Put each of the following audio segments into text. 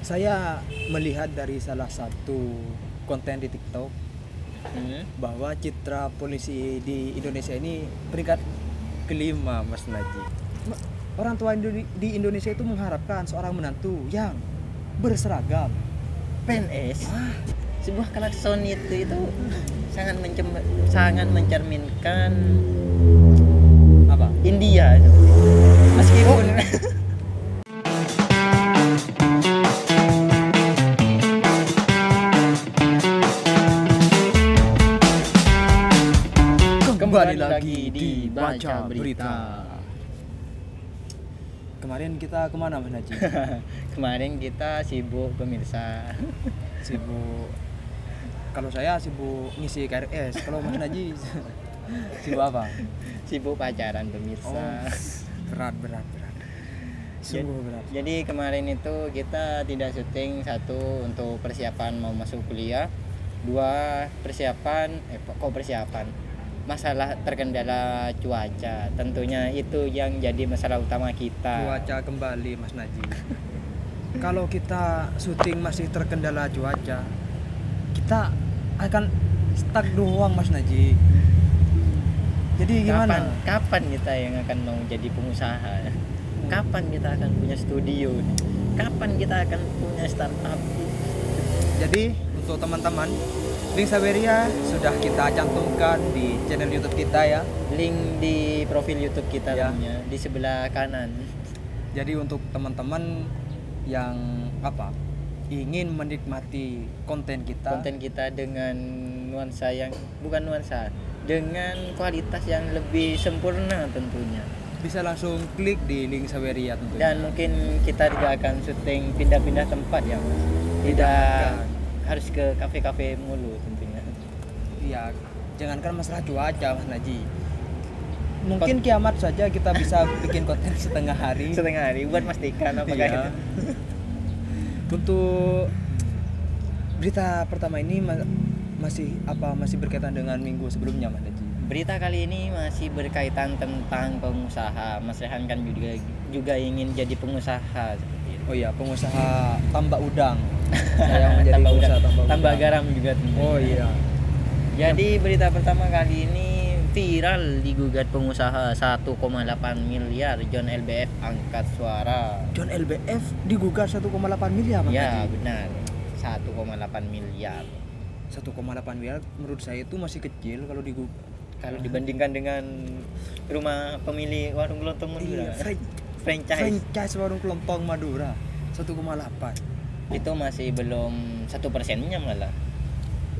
Saya melihat dari salah satu konten di TikTok bahwa citra polisi di Indonesia ini peringkat kelima, Mas Naji. Orang tua di Indonesia itu mengharapkan seorang menantu yang berseragam PNS. Sebuah klakson itu sangat mencerminkan apa? India. Meskipun Kembali lagi di Baca Berita. Kemarin kita kemana, Mas Naji? kemarin kita sibuk pemirsa. Sibuk. Kalau saya sibuk ngisi KRS. Kalau Mas Naji sibuk apa? Sibuk pacaran pemirsa. Berat. Sungguh berat. Jadi kemarin itu kita tidak syuting, satu untuk persiapan mau masuk kuliah, dua persiapan masalah terkendala cuaca. Tentunya itu yang jadi masalah utama kita. Cuaca kembali, Mas Naji. Kalau kita syuting masih terkendala cuaca, kita akan stuck doang, Mas Naji. Jadi gimana? Kapan kita yang akan mau jadi pengusaha? Kapan kita akan punya studio? Kapan kita akan punya startup? Jadi untuk teman-teman, link Saweria sudah kita cantumkan di channel YouTube kita ya. Link di profil YouTube kita Ya. tentunya di sebelah kanan. Jadi untuk teman-teman yang ingin menikmati konten kita dengan dengan kualitas yang lebih sempurna tentunya. bisa langsung klik di link Saweria tentunya. Dan mungkin kita juga akan syuting pindah-pindah tempat ya, Mas. Tidak harus ke kafe-kafe mulu tentunya. Iya, jangankan masalah cuaca, Mas Naji. Mungkin kiamat saja kita bisa bikin konten setengah hari buat memastikan apakah Iya. itu. Untuk berita pertama ini masih berkaitan dengan minggu sebelumnya, Mas Naji. Berita kali ini masih berkaitan tentang pengusaha. Mas Rehan kan juga ingin jadi pengusaha seperti itu. Oh iya, pengusaha tambak udang. Saya menjadi pengusaha tambah udang. garam juga tentunya. Oh iya. Jadi berita pertama kali ini viral, digugat pengusaha 1,8 miliar, John LBF angkat suara. John LBF digugat 1,8 miliar, Mas Ya Naji. benar, 1,8 miliar. 1,8 miliar menurut saya itu masih kecil kalau Kalau dibandingkan dengan rumah pemilik warung kelontong Madura, franchise warung kelontong Madura 1,8. itu masih belum 1%-nya malah.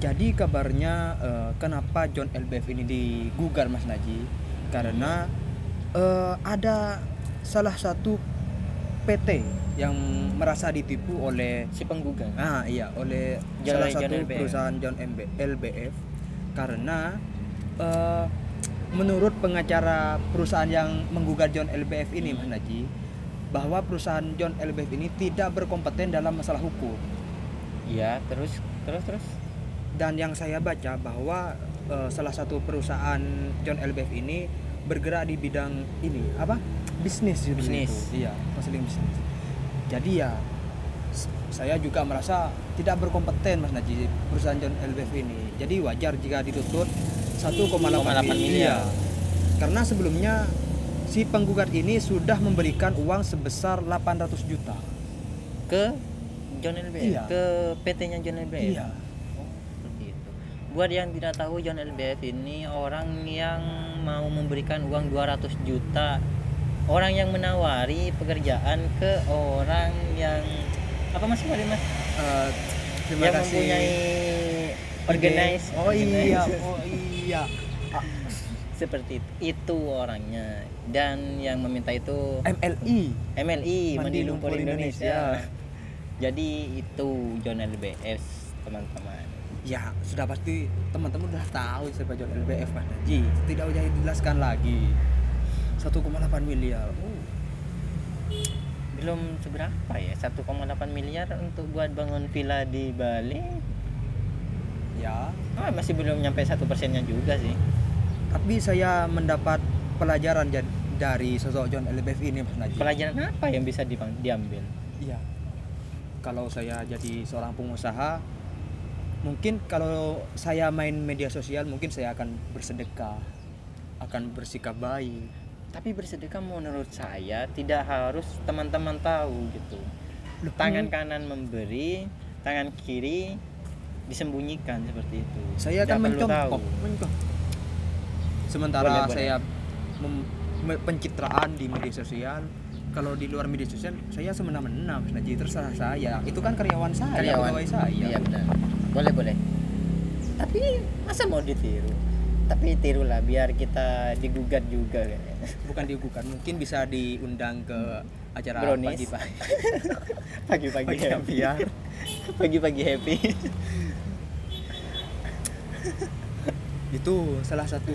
Jadi kabarnya kenapa John LBF ini digugat, Mas Naji? Karena ada salah satu PT yang merasa ditipu oleh Si penggugat. oleh John salah satu LBF. perusahaan John LBF karena menurut pengacara perusahaan yang menggugat John LBF ini, Mas Naji, bahwa perusahaan John LBF ini tidak berkompeten dalam masalah hukum. Iya, terus. Dan yang saya baca bahwa salah satu perusahaan John LBF ini bergerak di bidang ini bisnis. Iya, konseling bisnis. Jadi ya saya juga merasa tidak berkompeten, Mas Naji, perusahaan John LBF ini. Jadi wajar jika dituntut 1,8 miliar. Karena sebelumnya si penggugat ini sudah memberikan uang sebesar 800 juta Ke John LBF, Iya. ke PT-nya John LBF. Iya. Seperti itu. Buat yang tidak tahu, John LBF ini orang yang mau memberikan uang 200 juta, orang yang menawari pekerjaan ke orang yang Mas? Terima yang kasih. mempunyai organize. Oh iya. Seperti itu orangnya, dan yang meminta itu Mandi MLI, Mandi Lumpur Lumpur Indonesia. Jadi itu John LBF, teman-teman. Ya, sudah pasti teman-teman udah tahu siapa John LBF, Mas Naji. Tidak usah dijelaskan lagi. 1,8 miliar. Belum seberapa ya, 1,8 miliar untuk buat bangun villa di Bali. Ya, Masih belum nyampe 1%-nya juga sih. tapi saya mendapat pelajaran dari sosok John LBF ini, Mas Naji. Pelajaran apa yang bisa diambil? Iya. kalau saya jadi seorang pengusaha, mungkin kalau saya main media sosial mungkin saya akan bersedekah, akan bersikap baik. Tapi bersedekah menurut saya tidak harus teman-teman tahu gitu. Tangan kanan memberi, tangan kiri disembunyikan seperti itu. Saya Tidak akan perlu tahu. mencontoh. Sementara Boleh. saya pencitraan di media sosial, kalau di luar media sosial saya semena-mena Mas Najib, terserah saya. Itu kan karyawan saya, pegawai saya. Iya benar. Boleh. Tapi masa mau ditiru? Tapi tirulah biar kita digugat juga kayaknya. Bukan digugat, mungkin bisa diundang ke acara Brownies. pagi-pagi Pagi-pagi happy. Pagi-pagi happy. Itu salah satu,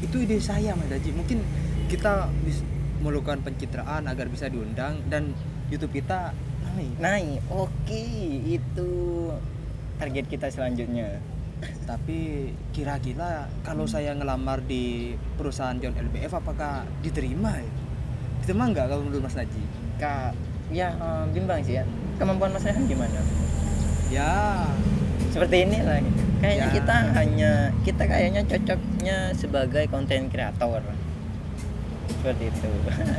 itu ide saya Mas Daji. Mungkin kita bisa melakukan pencitraan agar bisa diundang dan YouTube kita Naik. Oke, itu target kita selanjutnya. Tapi kira-kira kalau saya ngelamar di perusahaan John LBF apakah diterima ya? Diterima nggak kalau menurut Mas Naji? Bimbang sih ya. Kemampuan Mas Rehan gimana? Ya, Seperti ini lah. Kayaknya Ya. kita kayaknya cocoknya sebagai konten kreator. Seperti itu.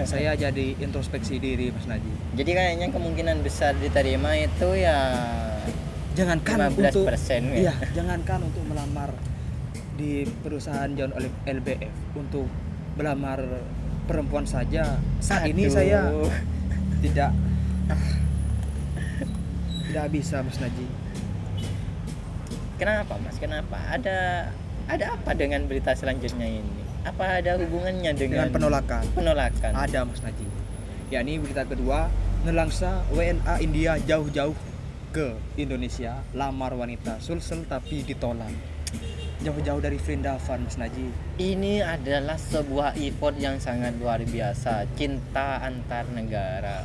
saya jadi introspeksi diri Mas Naji. Jadi kayaknya kemungkinan besar diterima itu ya Jangankan 15% untuk ya. jangankan untuk melamar di perusahaan John LBF, untuk melamar perempuan saja saat ini Aduh. saya tidak bisa Mas Naji. Kenapa Mas? Kenapa? Ada apa dengan berita selanjutnya ini? Apa ada hubungannya Dengan dengan penolakan ada Mas Naji. Yakni berita kedua, nelangsa WNA India jauh-jauh ke Indonesia, lamar wanita Sulsel tapi ditolak. Jauh-jauh dari Vrindavan Mas Naji. Ini adalah sebuah effort yang sangat luar biasa. Cinta antar negara.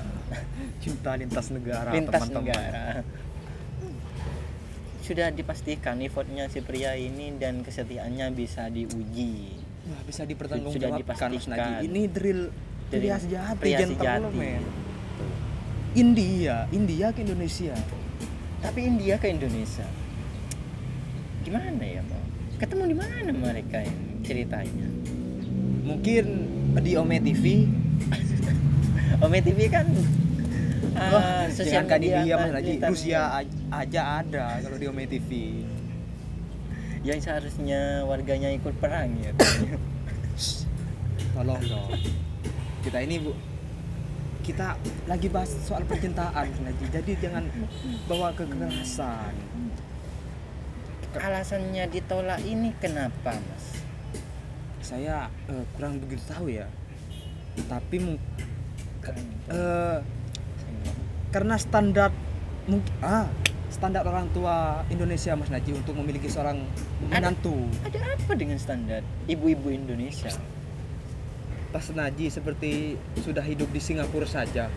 Cinta lintas negara Lintas teman-teman. negara. Sudah dipastikan effortnya si pria ini dan kesetiaannya bisa diuji. Wah, bisa Sudah dipertanggungjawabkan Mas dipastikan. Naji. Ini drill pria sejati, Pria gentleman. sejati. India ke Indonesia. Tapi India ke Indonesia gimana ya Bang? Ketemu di mana mereka ini ceritanya? Mungkin di Ome TV. Ome TV kan Jangan sosial kan di media India Mas antar- Naji. antar- Rusia aja ada kalau di Ome TV. yang seharusnya warganya ikut perang ya. Tolong dong. Kita lagi bahas soal percintaan Mas Naji. Jadi jangan bawa kekerasan. Alasannya ditolak ini kenapa Mas? Saya kurang begitu tahu ya. Tapi karena standar orang tua Indonesia Mas Naji untuk memiliki seorang menantu. Ada apa dengan standar ibu-ibu Indonesia? Mas Naji seperti sudah hidup di Singapura saja.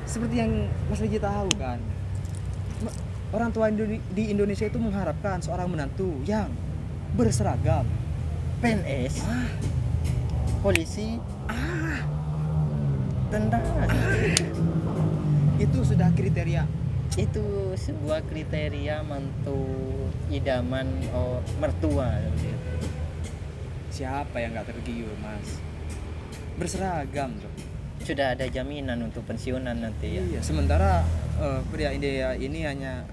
Seperti yang Mas Naji tahu kan, orang tua di Indonesia itu mengharapkan seorang menantu yang berseragam, PNS, polisi, tentara. Itu sudah kriteria. Itu sebuah kriteria mantu idaman mertua seperti itu. Siapa yang nggak tergiur Mas? Berseragam tuh. Sudah ada jaminan untuk pensiunan nanti ya. Iya. Sementara pria India ini hanya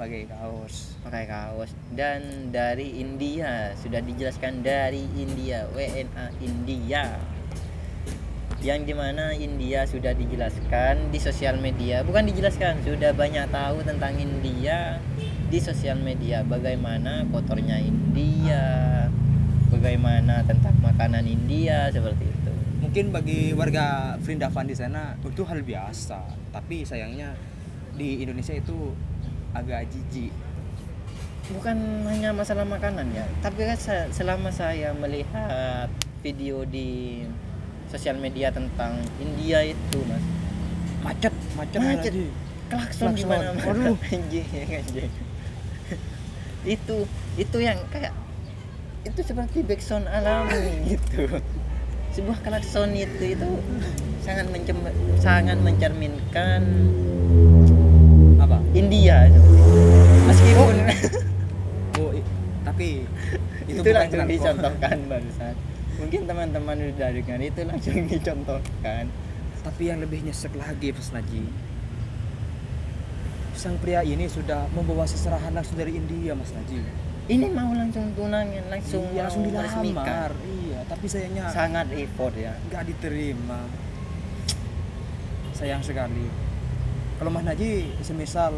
pakai kaos. Pakai kaos dan dari India, sudah dijelaskan dari India, WNA India. Yang dimana India sudah dijelaskan di sosial media, bukan dijelaskan, sudah banyak tahu tentang India di sosial media, bagaimana kotornya India, bagaimana tentang makanan India, seperti itu. Mungkin bagi warga Vrindavan di sana itu hal biasa, tapi sayangnya di Indonesia itu agak jijik. Bukan hanya masalah makanan ya, tapi kan selama saya melihat video di sosial media tentang India itu Mas, Macet. klakson di mana Waduh. anjing. Itu yang kayak itu seperti backsound alami gitu. sebuah klakson itu sangat mencerminkan Apa? India meskipun Tapi itu bukan langsung knalpot. dicontohkan barusan. Mungkin teman-teman udah dengar itu langsung dicontohkan. Tapi yang lebih nyesek lagi Mas Naji, sang pria ini sudah membawa seserahan langsung dari India Mas Naji. Ini mau langsung tunangan, langsung Iya, langsung mau meresmikan. dilamar. Iya, tapi sayangnya Sangat effort ya. nggak diterima. Sayang sekali. Kalau Mas Naji semisal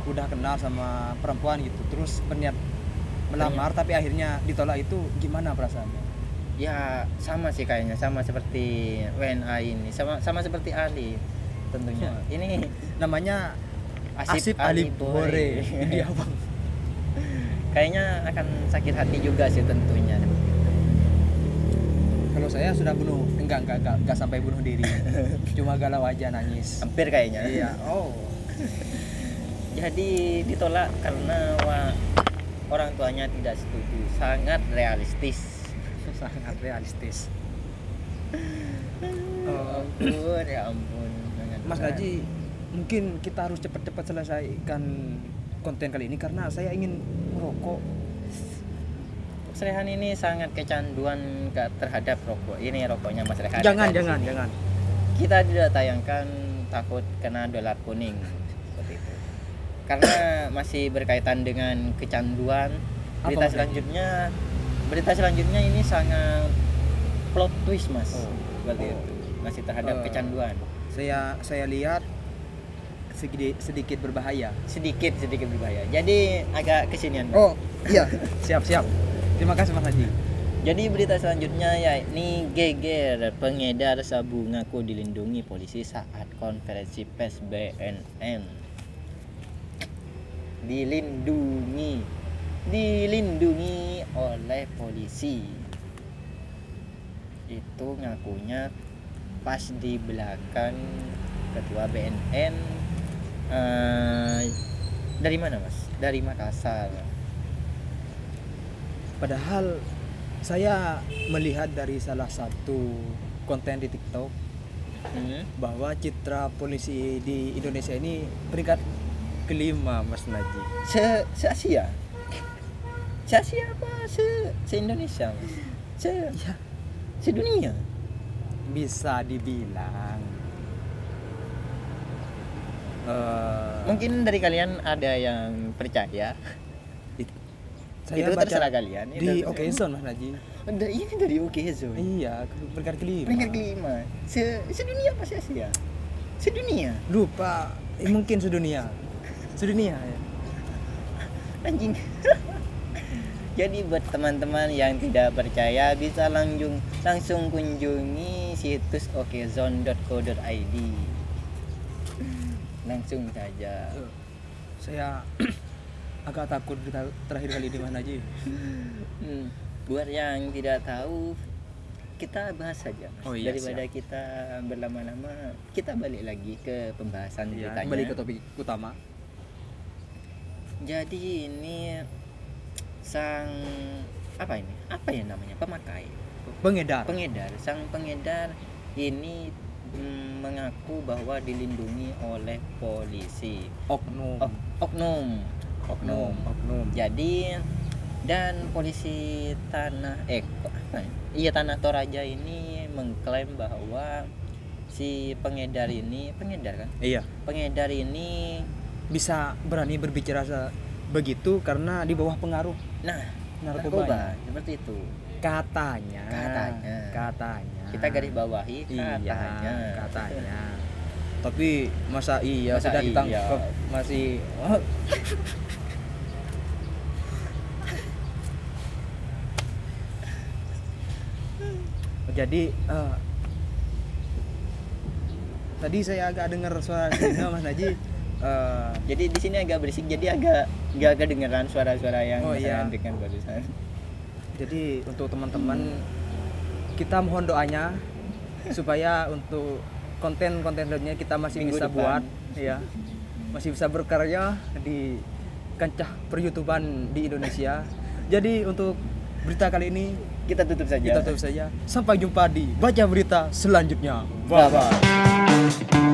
udah kenal sama perempuan gitu, terus berniat melamar tapi akhirnya ditolak, itu gimana perasaannya? Ya sama sih kayaknya, sama seperti WNA ini, sama seperti Ali tentunya. Ini Namanya Asip Ali Ali Bore. Bore. India Bang. Kayaknya akan sakit hati juga sih tentunya. Kalau saya sudah bunuh, enggak sampai bunuh diri. Cuma galau aja, nangis. Hampir kayaknya. Iya. Oh. Jadi ditolak karena orang tuanya tidak setuju. Sangat realistis. Sangat realistis. Ampun, ya ampun. Mas Gaji, mungkin kita harus cepat-cepat selesaikan konten kali ini karena saya ingin merokok. Mas Rehan ini sangat kecanduan terhadap rokok. Ini rokoknya Mas Rehan. Jangan. Kita tidak tayangkan takut kena dolar kuning seperti itu. Karena masih berkaitan dengan kecanduan. Berita selanjutnya ini sangat plot twist Mas. Seperti itu. Masih terhadap kecanduan. Saya lihat sedikit berbahaya. Sedikit berbahaya. Jadi agak kesinian. Oh, iya. Siap. Terima kasih Mas Haji. Jadi berita selanjutnya yakni geger pengedar sabu ngaku dilindungi polisi saat konferensi pers BNN. Dilindungi oleh polisi. Itu ngakunya pas di belakang ketua BNN. Dari mana Mas? Dari Makassar. Padahal saya melihat dari salah satu konten di TikTok bahwa citra polisi di Indonesia ini peringkat kelima Mas Naji. Se-Asia? Se-Asia apa? Se-Indonesia Mas? Se-dunia? Bisa dibilang. Mungkin dari kalian ada yang percaya. Saya itu baca terserah kalian. di Okezone Mas Naji. Ini dari Okezone. Iya, peringkat kelima. Peringkat kelima. Sedunia apa se-Asia? Sedunia. Lupa, mungkin sedunia ya. Anjing. Jadi buat teman-teman yang tidak percaya bisa langsung kunjungi situs okezone.co.id. Langsung saja. Saya agak takut terakhir kali di mana aja. Buat yang tidak tahu, kita bahas saja Mas. Daripada siap. kita berlama-lama, kita balik lagi ke pembahasan beritanya. Balik ke topik utama. Jadi ini apa ya namanya, pengedar. Sang pengedar ini mengaku bahwa dilindungi oleh polisi. Oknum. Jadi dan polisi Tanah Toraja ini mengklaim bahwa si pengedar kan? Iya. Pengedar ini Bisa berani berbicara begitu karena di bawah pengaruh narkoba. Seperti itu. Katanya. Kita garis bawahi katanya. Tapi masa sudah ditangkap masih Jadi tadi saya agak dengar suara Dina Mas Naji. Jadi di sini agak berisik, jadi agak kedengeran suara-suara yang saya dengar barusan. Jadi untuk teman-teman kita mohon doanya supaya untuk konten-konten selanjutnya kita masih Minggu bisa depan. buat, ya, masih bisa berkarya di kancah per-YouTubean di Indonesia. Jadi untuk berita kali ini Kita tutup saja. Kita tutup saja. Sampai jumpa di baca berita selanjutnya. Bye bye.